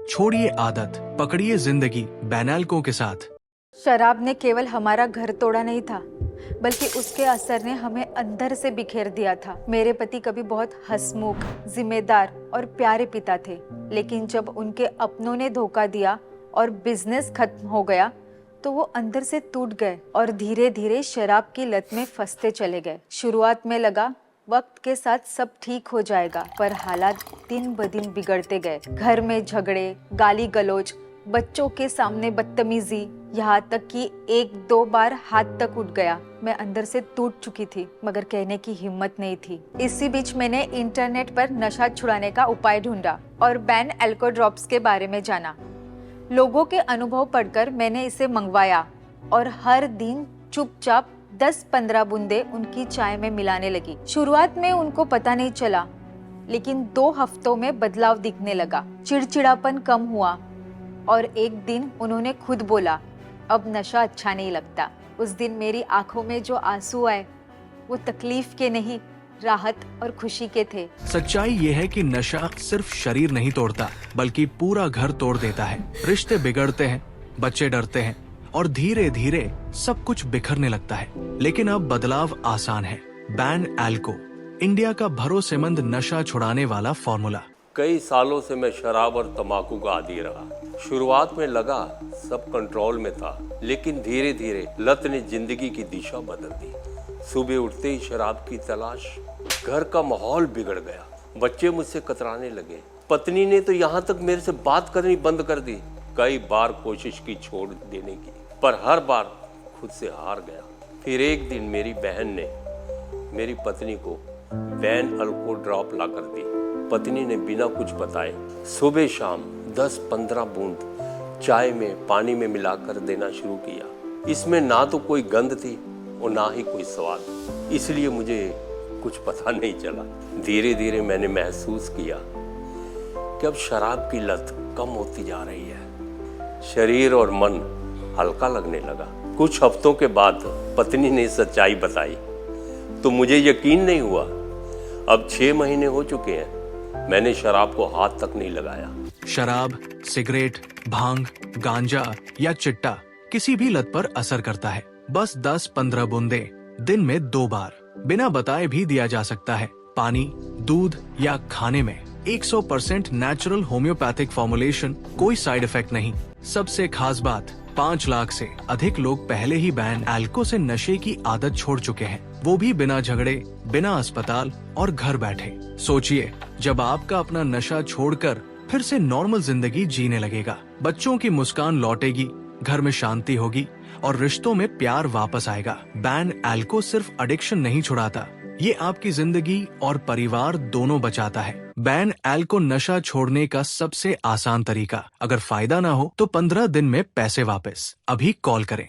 छोड़िए आदत, पकड़िए जिंदगी बैन अल्को के साथ। शराब ने केवल हमारा घर तोड़ा नहीं था, बल्कि उसके असर ने हमें अंदर से बिखेर दिया था। मेरे पति कभी बहुत हंसमुख, जिम्मेदार और प्यारे पिता थे, लेकिन जब उनके अपनों ने धोखा दिया और बिजनेस खत्म हो गया तो वो अंदर से टूट गए और धीरे धीरे शराब की लत में फंसते चले गए। शुरुआत में लगा वक्त के साथ सब ठीक हो जाएगा, पर हालात दिन ब दिन बिगड़ते गए। घर में झगड़े, गाली गलौज, बच्चों के सामने बदतमीजी, यहाँ तक कि 1-2 बार हाथ तक उठ गया। मैं अंदर से टूट चुकी थी, मगर कहने की हिम्मत नहीं थी। इसी बीच मैंने इंटरनेट पर नशा छुड़ाने का उपाय ढूंढा और बैन अल्को ड्रॉप्स के बारे में जाना। लोगों के अनुभव पढ़कर मैंने इसे मंगवाया और हर दिन चुपचाप 10-15 बूंदे उनकी चाय में मिलाने लगी। शुरुआत में उनको पता नहीं चला, लेकिन 2 हफ्तों में बदलाव दिखने लगा। चिड़चिड़ापन कम हुआ और एक दिन उन्होंने खुद बोला, अब नशा अच्छा नहीं लगता। उस दिन मेरी आंखों में जो आंसू आए वो तकलीफ के नहीं, राहत और खुशी के थे। सच्चाई ये है कि नशा सिर्फ शरीर नहीं तोड़ता, बल्कि पूरा घर तोड़ देता है। रिश्ते बिगड़ते हैं, बच्चे डरते हैं और धीरे धीरे सब कुछ बिखरने लगता है। लेकिन अब बदलाव आसान है। बैन अल्को, इंडिया का भरोसेमंद नशा छुड़ाने वाला फॉर्मूला। कई सालों से मैं शराब और तंबाकू का आदी रहा। शुरुआत में लगा सब कंट्रोल में था, लेकिन धीरे धीरे लत ने जिंदगी की दिशा बदल दी। सुबह उठते ही शराब की तलाश, घर का माहौल बिगड़ गया। बच्चे मुझसे कतराने लगे। पत्नी ने तो यहाँ तक मेरे से बात करनी बंद कर दी। कई बार कोशिश की छोड़ देने की, पर हर बार खुद से हार गया। फिर एक दिन मेरी बहन ने मेरी पत्नी को बैन अल्को ड्रॉप ला कर दी। पत्नी ने बिना कुछ बताए सुबह शाम 10-15 बूंद चाय में पानी में मिलाकर देना शुरू किया। इसमें ना तो कोई गंध थी और ना ही कोई स्वाद, इसलिए मुझे कुछ पता नहीं चला। धीरे धीरे मैंने महसूस किया कि अब शराब की लत कम होती जा रही है। शरीर और मन हल्का लगने लगा। कुछ हफ्तों के बाद पत्नी ने सच्चाई बताई तो मुझे यकीन नहीं हुआ। अब 6 महीने हो चुके हैं, मैंने शराब को हाथ तक नहीं लगाया। शराब, सिगरेट, भांग, गांजा या चिट्टा किसी भी लत पर असर करता है। बस 10-15 बूंदे दिन में 2 बार बिना बताए भी दिया जा सकता है। पानी, दूध या खाने में 100% नेचुरल होम्योपैथिक फॉर्मुलेशन, कोई साइड इफेक्ट नहीं। सबसे खास बात, 5 लाख से अधिक लोग पहले ही बैन अल्को से नशे की आदत छोड़ चुके हैं, वो भी बिना झगड़े, बिना अस्पताल और घर बैठे। सोचिए, जब आपका अपना नशा छोड़कर फिर से नॉर्मल जिंदगी जीने लगेगा, बच्चों की मुस्कान लौटेगी, घर में शांति होगी और रिश्तों में प्यार वापस आएगा। बैन अल्को सिर्फ एडिक्शन नहीं छुड़ाता, ये आपकी जिंदगी और परिवार दोनों बचाता है। बैन अल्को नशा छोड़ने का सबसे आसान तरीका। अगर फायदा ना हो तो 15 दिन में पैसे वापस। अभी कॉल करें।